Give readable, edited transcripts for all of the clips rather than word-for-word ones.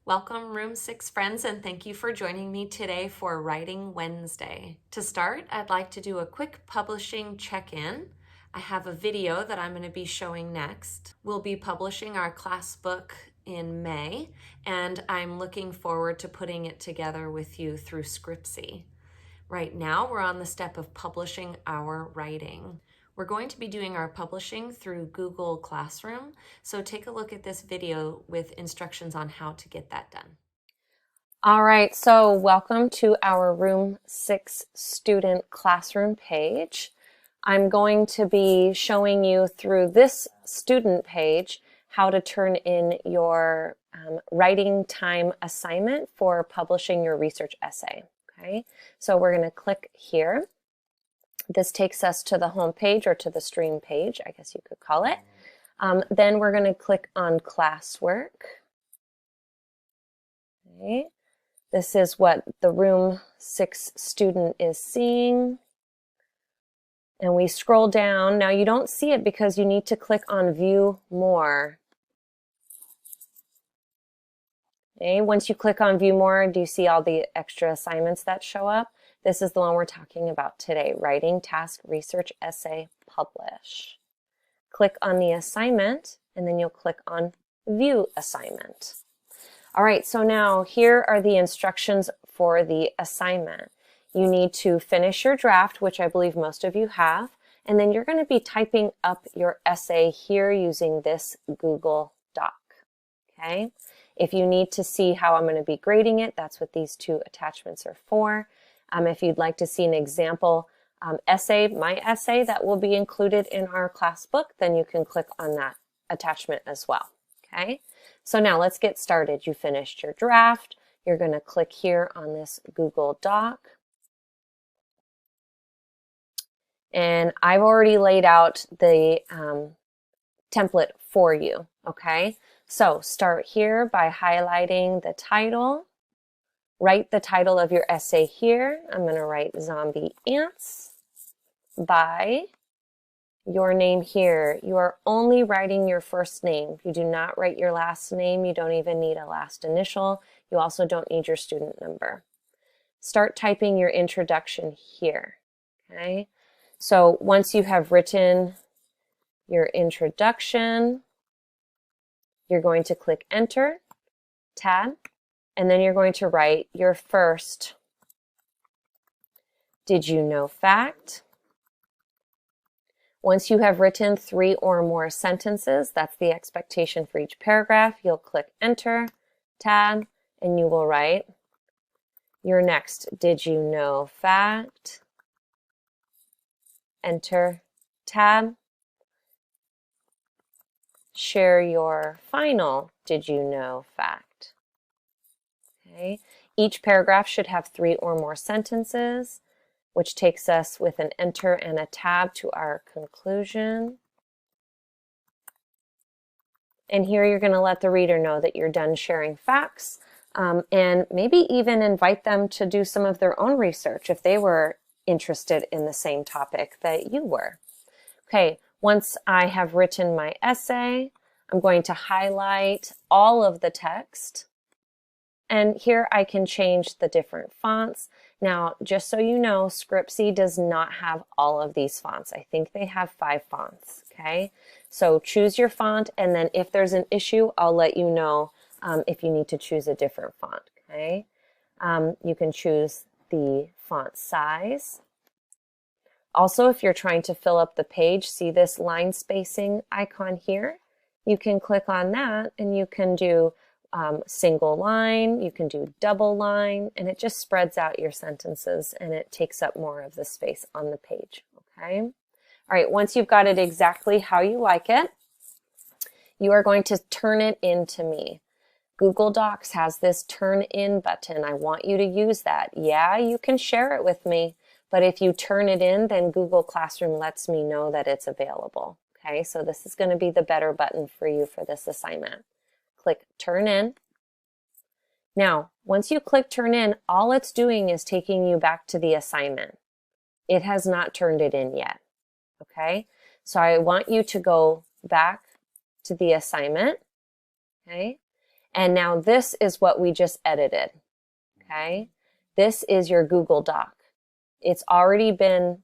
Welcome, Room 6 friends, and thank you for joining me today for Writing Wednesday. To start, I'd like to do a quick publishing check-in. I have a video that I'm going to be showing next. We'll be publishing our class book in May, and I'm looking forward to putting it together with you through Scriptsy. Right now, we're on the step of publishing our writing. We're going to be doing our publishing through Google Classroom, so take a look at this video with instructions on how to get that done. All right, so welcome to our Room 6 student classroom page. I'm going to be showing you through this student page how to turn in your writing time assignment for publishing your research essay. Okay, so we're going to click here. This takes us to the home page, or to the stream page, I guess you could call it. Then we're going to click on classwork. Okay. This is what the Room 6 student is seeing. And we scroll down. Now you don't see it because you need to click on View More. Okay. Once you click on View More, do you see all the extra assignments that show up? This is the one we're talking about today, Writing Task Research Essay Publish. Click on the assignment, and then you'll click on View Assignment. All right, so now here are the instructions for the assignment. You need to finish your draft, which I believe most of you have, and then you're going to be typing up your essay here using this Google Doc. Okay? If you need to see how I'm going to be grading it, that's what these two attachments are for. If you'd like to see an example essay, my essay that will be included in our class book, then you can click on that attachment as well. Okay? So now let's get started. You finished your draft. You're going to click here on this Google Doc. And I've already laid out the template for you. Okay? So start here by highlighting the title. Write the title of your essay here. I'm going to write Zombie Ants by your name here. You are only writing your first name. You do not write your last name. You don't even need a last initial. You also don't need your student number. Start typing your introduction here. Okay. So once you have written your introduction, you're going to click Enter, Tab, and then you're going to write your first Did you know fact. Once you have written 3 or more sentences, that's the expectation for each paragraph, you'll click Enter, Tab, and you will write your next Did you know fact. Enter, Tab. Share your final Did you know fact. Okay. Each paragraph should have 3 or more sentences, which takes us with an enter and a tab to our conclusion. And here you're going to let the reader know that you're done sharing facts, and maybe even invite them to do some of their own research if they were interested in the same topic that you were. Okay, once I have written my essay, I'm going to highlight all of the text. And here I can change the different fonts. Now, just so you know, Scriptsy does not have all of these fonts. I think they have 5 fonts, okay? So choose your font, and then if there's an issue, I'll let you know if you need to choose a different font, okay? You can choose the font size. Also, if you're trying to fill up the page, see this line spacing icon here? You can click on that, and you can do single line, you can do double line, and it just spreads out your sentences and it takes up more of the space on the page, okay? All right, once you've got it exactly how you like it, you are going to turn it in to me. Google Docs has this turn in button. I want you to use that. Yeah, you can share it with me, but if you turn it in, then Google Classroom lets me know that it's available, okay? So this is going to be the better button for you for this assignment. Click Turn In. Now, once you click Turn In, all it's doing is taking you back to the assignment. It has not turned it in yet, okay? So I want you to go back to the assignment, okay? And now this is what we just edited, okay? This is your Google Doc. It's already been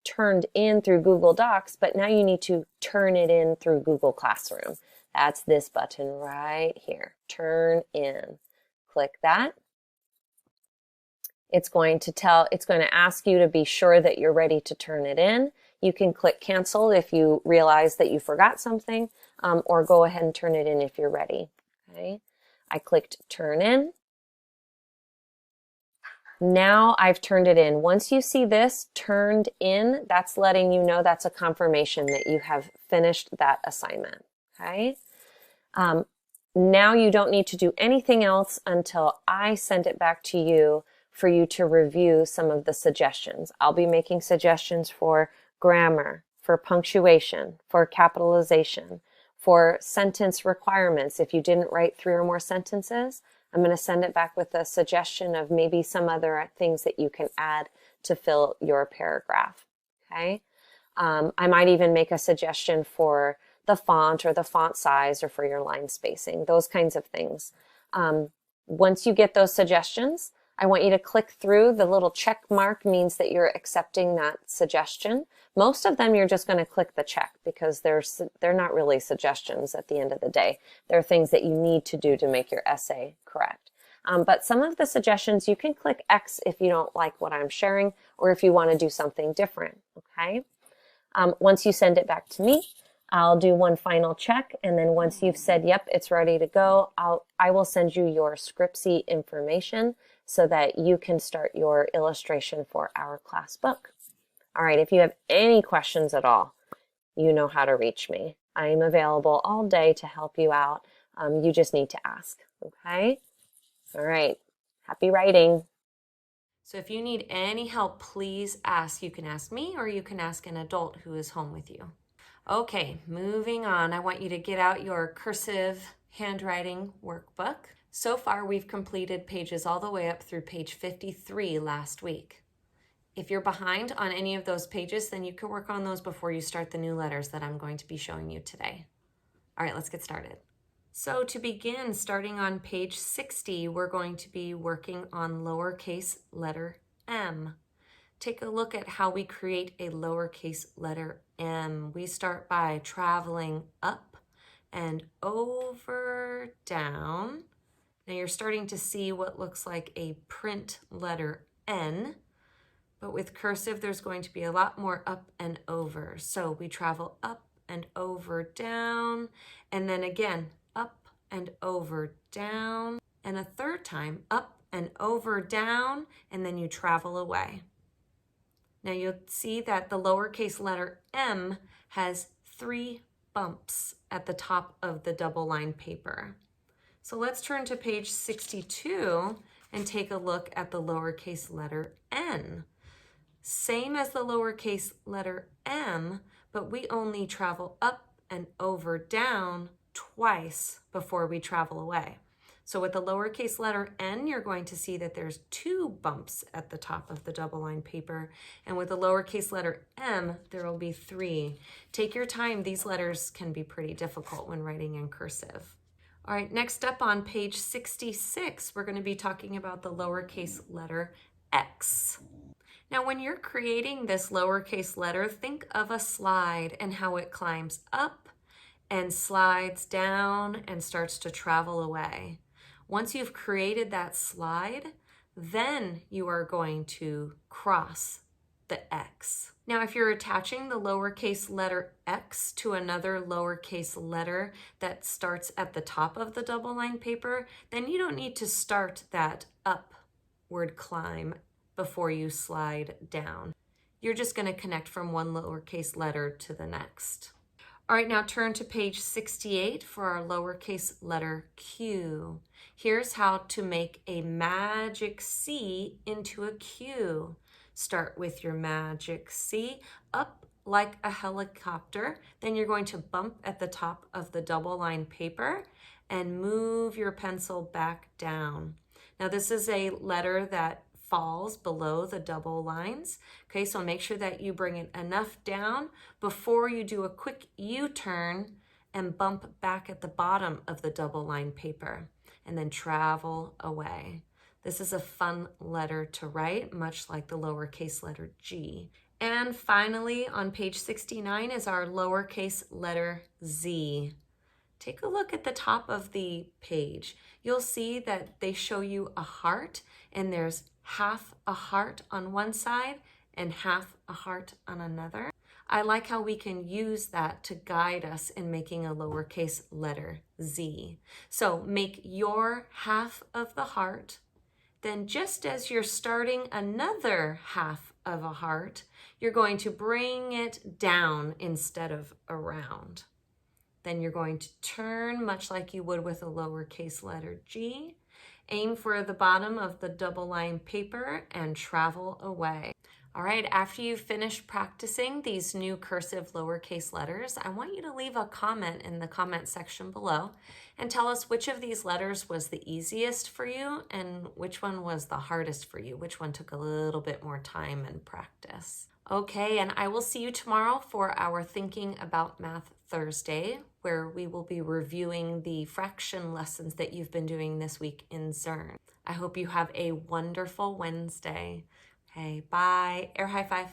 turned in through Google Docs, but now you need to turn it in through Google Classroom. That's this button right here, turn in. Click that. It's going to ask you to be sure that you're ready to turn it in. You can click cancel if you realize that you forgot something, or go ahead and turn it in if you're ready. Okay. I clicked turn in. Now I've turned it in. Once you see this turned in, that's letting you know that's a confirmation that you have finished that assignment. Okay. Now you don't need to do anything else until I send it back to you for you to review some of the suggestions. I'll be making suggestions for grammar, for punctuation, for capitalization, for sentence requirements. If you didn't write 3 or more sentences, I'm going to send it back with a suggestion of maybe some other things that you can add to fill your paragraph. Okay. I might even make a suggestion for the font or the font size or for your line spacing, those kinds of things. Once you get those suggestions, I want you to click through. The little check mark means that you're accepting that suggestion. Most of them you're just going to click the check because they're not really suggestions at the end of the day. They're things that you need to do to make your essay correct. But some of the suggestions you can click X if you don't like what I'm sharing or if you want to do something different, okay? Once you send it back to me, I'll do one final check, and then once you've said, yep, it's ready to go, I will send you your Scriptsy information so that you can start your illustration for our class book. All right, if you have any questions at all, you know how to reach me. I am available all day to help you out. You just need to ask, okay? All right, happy writing. So if you need any help, please ask. You can ask me or you can ask an adult who is home with you. Okay, moving on. I want you to get out your cursive handwriting workbook. So far, we've completed pages all the way up through page 53 last week. If you're behind on any of those pages, then you can work on those before you start the new letters that I'm going to be showing you today. All right, let's get started. So to begin, starting on page 60, we're going to be working on lowercase letter m. Take a look at how we create a lowercase letter m. We start by traveling up and over, down. Now you're starting to see what looks like a print letter N, but with cursive there's going to be a lot more up and over. So we travel up and over, down, and then again up and over, down, and a third time up and over, down, and then you travel away. Now you'll see that the lowercase letter m has 3 bumps at the top of the double line paper. So let's turn to page 62 and take a look at the lowercase letter n. Same as the lowercase letter m, but we only travel up and over down twice before we travel away. So with the lowercase letter n, you're going to see that there's 2 bumps at the top of the double line paper. And with the lowercase letter m, there will be 3. Take your time. These letters can be pretty difficult when writing in cursive. All right, next up on page 66, we're going to be talking about the lowercase letter x. Now, when you're creating this lowercase letter, think of a slide and how it climbs up and slides down and starts to travel away. Once you've created that slide, then you are going to cross the X. Now, if you're attaching the lowercase letter x to another lowercase letter that starts at the top of the double line paper, then you don't need to start that upward climb before you slide down. You're just going to connect from one lowercase letter to the next. All right, now turn to page 68 for our lowercase letter Q. Here's how to make a magic C into a Q. Start with your magic C up like a helicopter. Then you're going to bump at the top of the double line paper and move your pencil back down. Now this is a letter that falls below the double lines. Okay, so make sure that you bring it enough down before you do a quick U-turn and bump back at the bottom of the double lined paper, and then travel away. This is a fun letter to write, much like the lowercase letter G. And finally, on page 69 is our lowercase letter Z. Take a look at the top of the page. You'll see that they show you a heart, and there's half a heart on one side and half a heart on another. I like how we can use that to guide us in making a lowercase letter Z. So make your half of the heart. Then just as you're starting another half of a heart, you're going to bring it down instead of around. Then you're going to turn much like you would with a lowercase letter G. Aim for the bottom of the double line paper and travel away. All right, after you've finished practicing these new cursive lowercase letters, I want you to leave a comment in the comment section below and tell us which of these letters was the easiest for you and which one was the hardest for you, which one took a little bit more time and practice. Okay, and I will see you tomorrow for our Thinking About Math Thursday, where we will be reviewing the fraction lessons that you've been doing this week in Zern. I hope you have a wonderful Wednesday. Okay, bye. Air high five.